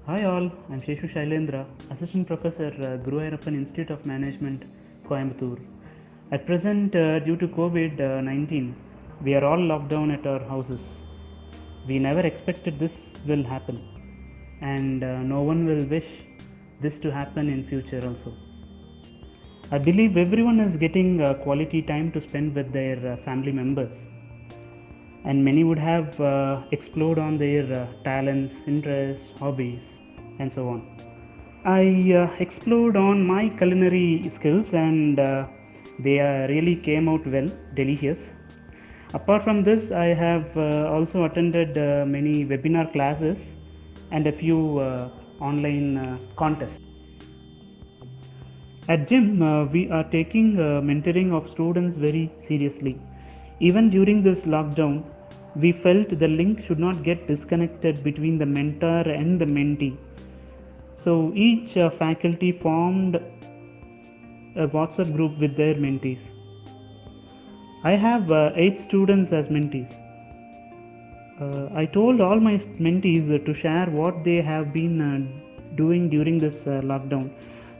Hi all, I'm Sheshu Shailendra, Assistant Professor, Guru Ayyappan Institute of Management, Coimbatore. At present, due to COVID 19, we are all locked down at our houses. We never expected this will happen, and no one will wish this to happen in future also. I believe everyone is getting quality time to spend with their family members, and many would have explored on their talents, interests, hobbies, and so on. I explored on my culinary skills and they really came out well, delicious. Apart from this, I have also attended many webinar classes and a few online contests. At gym, we are taking mentoring of students very seriously. Even during this lockdown, we felt the link should not get disconnected between the mentor and the mentee. So each faculty formed a WhatsApp group with their mentees. I have 8 students as mentees. I told all my mentees to share what they have been doing during this lockdown,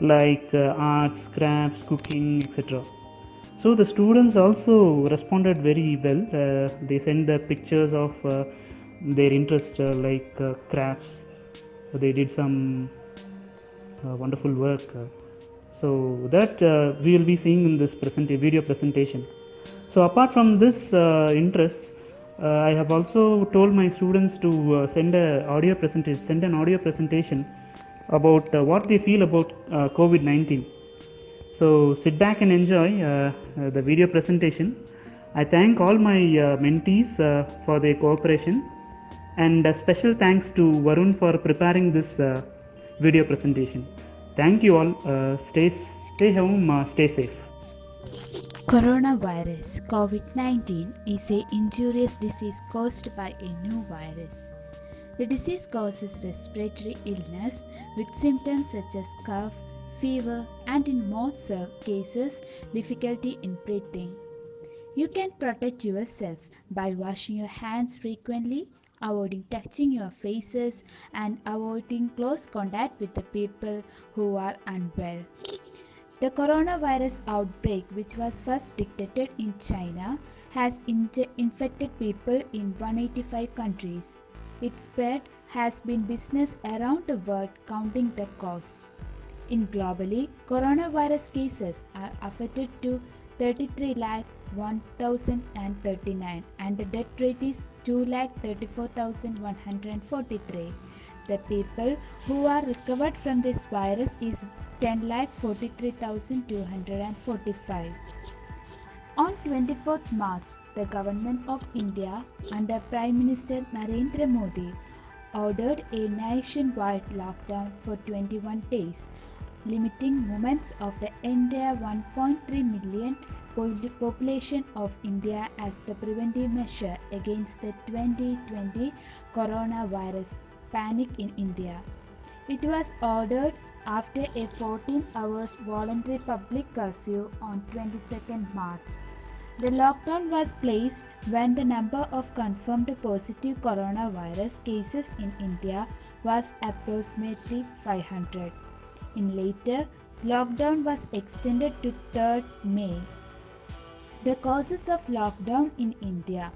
like arts, crafts, cooking, etc. So the students also responded very well. They sent the pictures of their interest, like crafts. They did some wonderful work. So that we will be seeing in this video presentation. So apart from this interest, I have also told my students to send an audio presentation about what they feel about COVID-19. So sit back and enjoy the video presentation. I thank all my mentees for their cooperation, and a special thanks to Varun for preparing this video presentation. Thank you all. Stay home, stay safe. Coronavirus COVID-19 is a injurious disease caused by a new virus. The disease causes respiratory illness with symptoms such as cough, fever, and in most cases, difficulty in breathing. You can protect yourself by washing your hands frequently, avoiding touching your faces, and avoiding close contact with the people who are unwell. The coronavirus outbreak, which was first detected in China, has infected people in 185 countries. Its spread has been business around the world, counting the cost. In globally, coronavirus cases are affected to 33 lakh 1039 and the death rate is 2 lakh 34,143. The people who are recovered from this virus is 10 lakh 43,245. On 24th March, the Government of India under Prime Minister Narendra Modi ordered a nationwide lockdown for 21 days, limiting movements of the entire 1.3 million population of India as the preventive measure against the 2020 coronavirus panic in India. It was ordered after a 14 hours voluntary public curfew on 22nd March. The lockdown was placed when the number of confirmed positive coronavirus cases in India was approximately 500. In later, lockdown was extended to 3rd May. The causes of lockdown in India.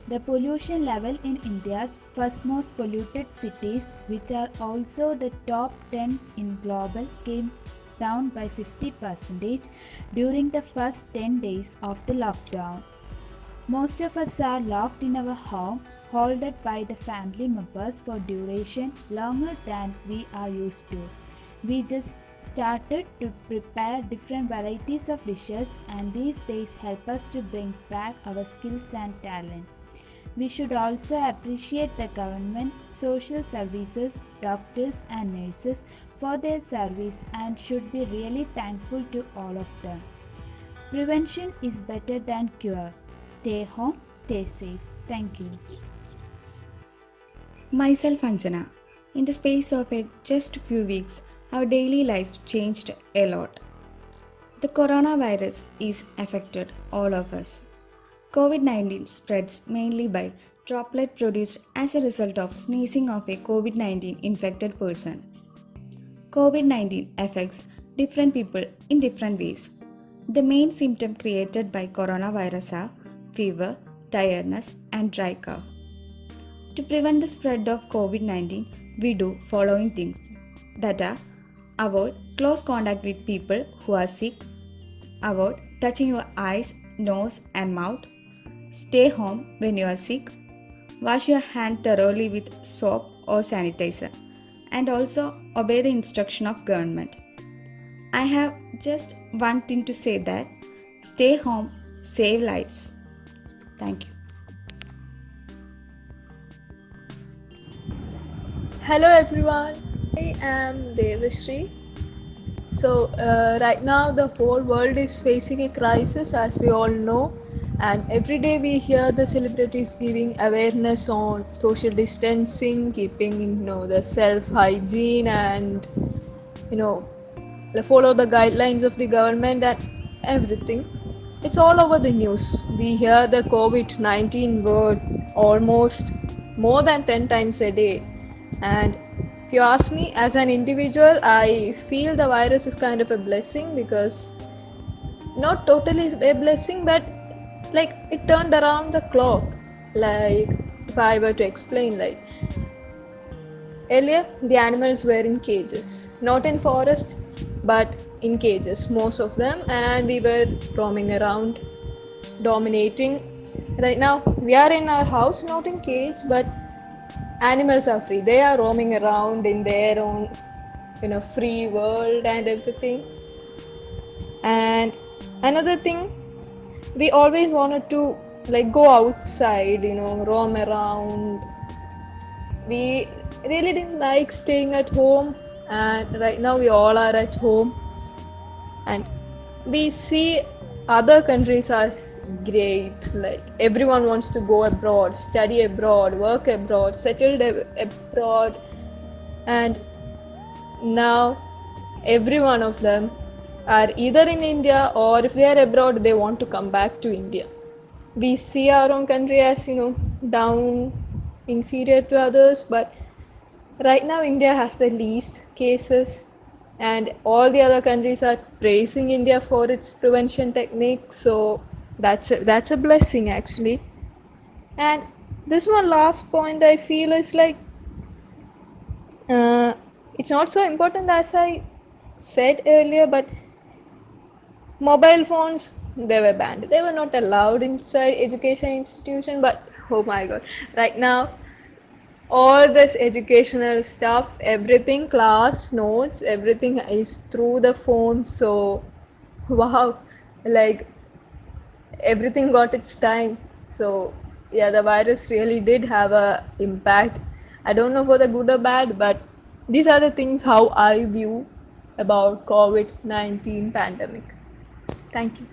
The pollution level in India's first most polluted cities, which are also the top 10 in global, came down by 50% during the first 10 days of the lockdown. Most of us are locked in our home, held by the family members for duration longer than we are used to. We just started to prepare different varieties of dishes, and these days help us to bring back our skills and talent. We should also appreciate the government, social services, doctors and nurses for their service and should be really thankful to all of them. Prevention is better than cure. Stay home, stay safe. Thank you. Myself Anjana. In the space of just a few weeks, our daily lives changed a lot. The coronavirus is affected all of us. COVID-19 spreads mainly by droplet produced as a result of sneezing of a COVID 19 infected person. COVID 19 affects different people in different ways. The main symptoms created by coronavirus are fever, tiredness, and dry cough. To prevent the spread of COVID 19, we do following things that are avoid close contact with people who are sick, avoid touching your eyes, nose, and mouth, stay home when you are sick, wash your hand thoroughly with soap or sanitizer, and also obey the instruction of government. I have just one thing to say that stay home, save lives. Thank you. Hello everyone, I am Devashree. Right now the whole world is facing a crisis, as we all know, and every day we hear the celebrities giving awareness on social distancing, keeping the self hygiene, and follow the guidelines of the government and everything. It's all over the news. We hear the COVID-19 word almost more than 10 times a day. And if you ask me, as an individual, I feel the virus is kind of a blessing, because not totally a blessing, but like it turned around the clock. Like, if I were to explain, like, earlier, the animals were in cages, not in forest, but in cages, most of them, and we were roaming around, dominating. Right now, we are in our house, not in cage, but animals are free. They are roaming around in their own, free world and everything. And another thing, we always wanted to go outside, roam around. We really didn't like staying at home, and right now we all are at home, and we see other countries are great. Like, everyone wants to go abroad, study abroad, work abroad, settle abroad, and now every one of them are either in India, or if they are abroad, they want to come back to India. We see our own country as down, inferior to others, but right now India has the least cases, and all the other countries are praising India for its prevention techniques. So that's a blessing actually. And this one last point I feel is like, uh, it's not so important as I said earlier, but mobile phones, they were banned. They were not allowed inside education institution, but oh my god, right now all this educational stuff, everything, class notes, everything is through the phone. So wow, like, everything got its time. So yeah, the virus really did have a impact. I don't know for the good or bad, but these are the things how I view about COVID-19 pandemic. Thank you.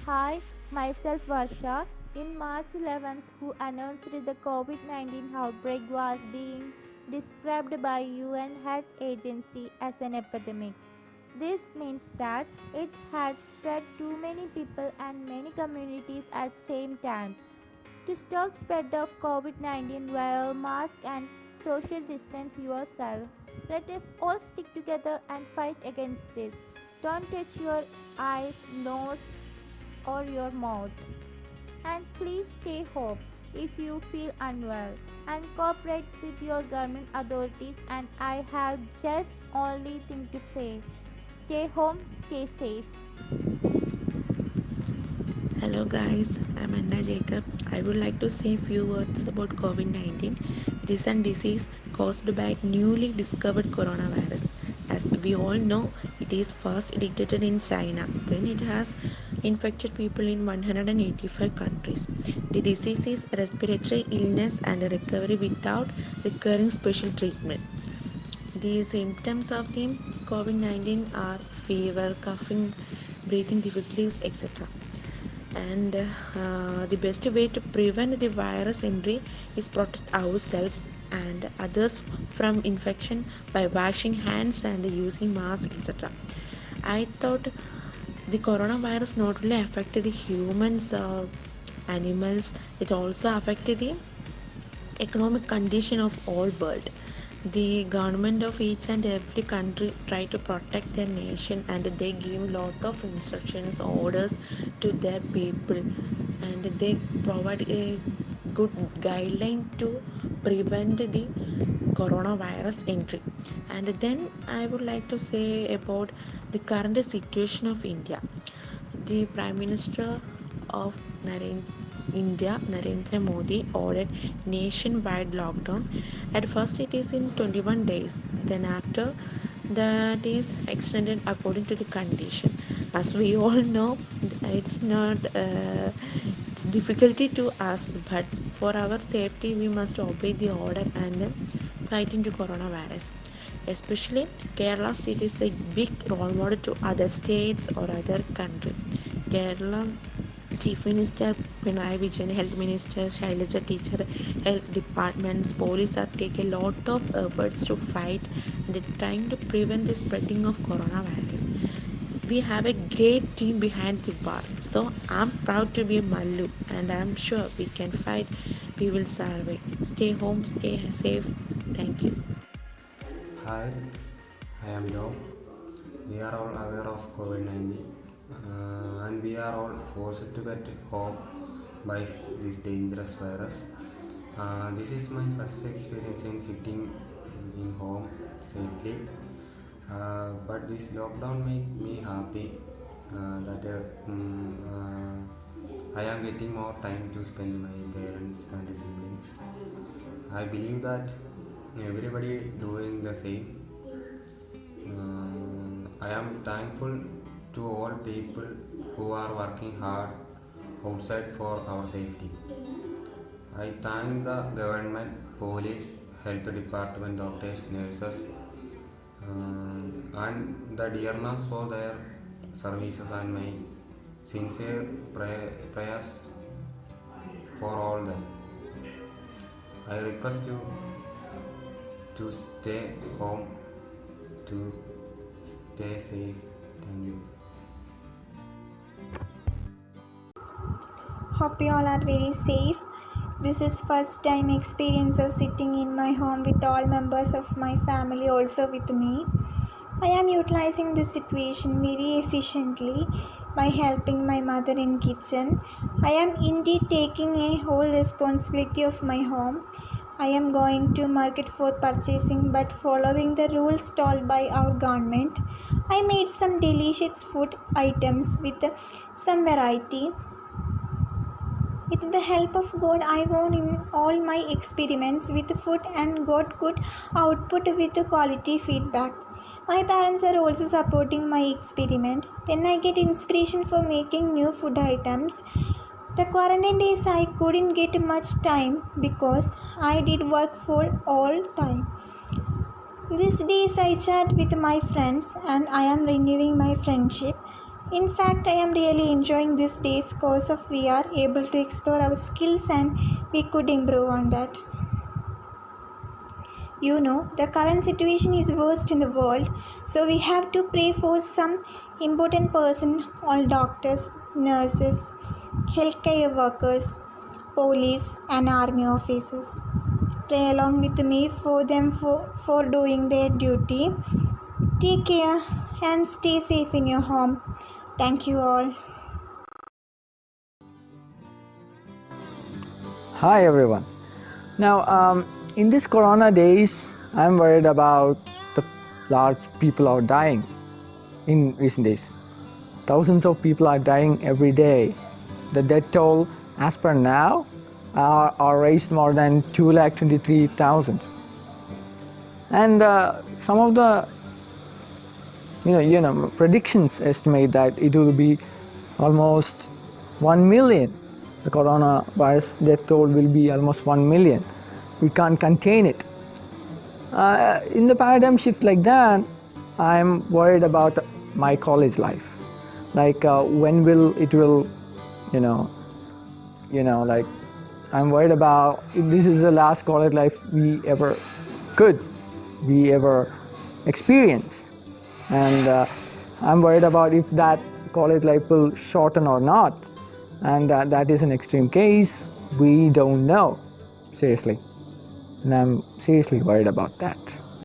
Hi, myself Varsha. In March 11th, who announced the COVID-19 outbreak was being described by UN Health Agency as an epidemic. This means that it had spread to many people and many communities at same time. To stop spread of COVID-19, wear mask and social distance yourself. Let us all stick together and fight against this. Don't touch your eyes, nose, or your mouth. And please stay home if you feel unwell and cooperate with your government authorities. And I have just only thing to say: stay home, stay safe. Hello guys, I'm Anna Jacob. I would like to say a few words about COVID-19. It is a disease caused by newly discovered coronavirus. As we all know, it is first detected in China. Then it has infected people in 185 countries. The disease is respiratory illness and recovery without requiring special treatment. The symptoms of the COVID-19 are fever, coughing, breathing difficulties, etc. And the best way to prevent the virus entry is protect ourselves and others from infection by washing hands and using masks, etc. I thought the coronavirus not only affected the humans animals. It also affected the economic condition of all world. The government of each and every country try to protect their nation, and they give lot of instructions, orders to their people, and they provide a good guideline to prevent the coronavirus entry. And then I would like to say about the current situation of India. The Prime Minister of India, Narendra Modi, ordered nationwide lockdown. At first, it is in 21 days. Then, after that is extended according to the condition. As we all know, it's not it's difficulty to us, but for our safety, we must obey the order and fight into coronavirus. Especially Kerala state is a big role model to other states or other country. Kerala Chief Minister Pinarayi Vijayan, Health Minister Shailaja Teacher, Health Departments, Police are taking a lot of efforts to fight and trying to prevent the spreading of coronavirus. We have a great team behind the bar. So I'm proud to be a Mallu, and I'm sure we can fight. We will survive. Stay home, stay safe. Thank you. Hi, I am Joe. We are all aware of COVID-19 and we are all forced to get home by this dangerous virus. This is my first experience in sitting in home safely. But this lockdown made me happy that I am getting more time to spend with my parents and siblings. I believe that everybody doing the same. I am thankful to all people who are working hard outside for our safety. I thank the government, police, health department, doctors, nurses, and the dearness for their services, and my sincere prayers for all them. I request you to stay home, to stay safe. Thank you. Hope you all are very safe. This is first time experience of sitting in my home with all members of my family also with me. I am utilizing this situation very efficiently by helping my mother in kitchen. I am indeed taking a whole responsibility of my home. I am going to market for purchasing, but following the rules told by our government. I made some delicious food items with some variety. With the help of God, I won in all my experiments with food and got good output with quality feedback. My parents are also supporting my experiment. Then I get inspiration for making new food items. The quarantine days I couldn't get much time because I did work full all time. These days I chat with my friends and I am renewing my friendship. In fact, I am really enjoying these days because of we are able to explore our skills and we could improve on that. You know, the current situation is worst in the world, so we have to pray for some important person, all doctors, nurses, healthcare workers, police and army officers. Pray along with me for them for doing their duty. Take care and stay safe in your home. Thank you all. Hi everyone. Now, in these corona days, I'm worried about the large people are dying in recent days. Thousands of people are dying every day. The death toll, as per now, are raised more than 223,000. And some of the predictions estimate that it will be almost 1 million. The coronavirus death toll will be almost 1 million. We can't contain it. In the paradigm shift like that, I'm worried about my college life. Like when will it will, like I'm worried about if this is the last college life we ever experience. And I'm worried about if that college life will shorten or not. and that is an extreme case. We don't know, seriously, and I'm seriously worried about that.